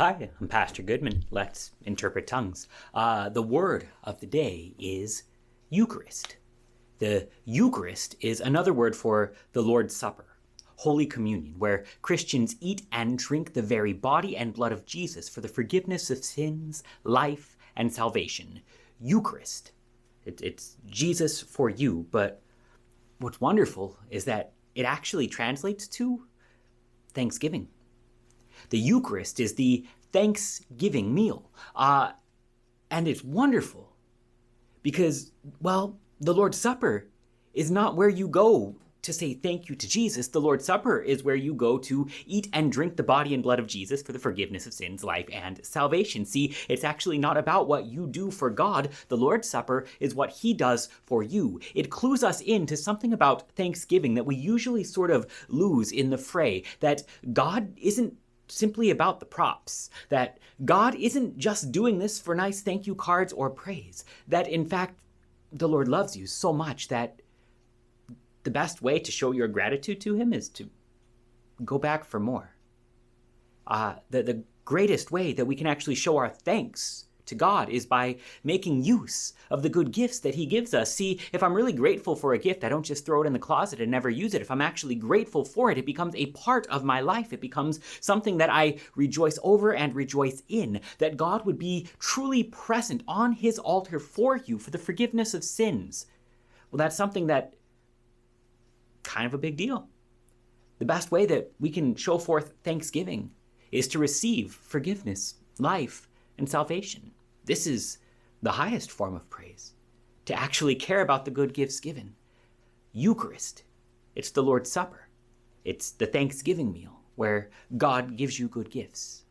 Hi, I'm Pastor Goodman. Let's interpret tongues. The word of the day is Eucharist. The Eucharist is another word for the Lord's Supper, Holy Communion, where Christians eat and drink the very body and blood of Jesus for the forgiveness of sins, life, and salvation. Eucharist. It's Jesus for you, but what's wonderful is that it actually translates to Thanksgiving. The Eucharist is the Thanksgiving meal. And it's wonderful because, well, the Lord's Supper is not where you go to say thank you to Jesus. The Lord's Supper is where you go to eat and drink the body and blood of Jesus for the forgiveness of sins, life, and salvation. See, it's actually not about what you do for God. The Lord's Supper is what He does for you. It clues us into something about Thanksgiving that we usually sort of lose in the fray, that God isn't simply about the props, that God isn't just doing this for nice thank you cards or praise, that in fact, the Lord loves you so much that the best way to show your gratitude to Him is to go back for more. The greatest way that we can actually show our thanks to God is by making use of the good gifts that He gives us. See, if I'm really grateful for a gift, I don't just throw it in the closet and never use it. If I'm actually grateful for it, it becomes a part of my life. It becomes something that I rejoice over and rejoice in, that God would be truly present on His altar for you for the forgiveness of sins. Well, that's something that kind of a big deal. The best way that we can show forth thanksgiving is to receive forgiveness, life, and salvation. This is the highest form of praise, to actually care about the good gifts given. Eucharist, it's the Lord's Supper. It's the Thanksgiving meal where God gives you good gifts.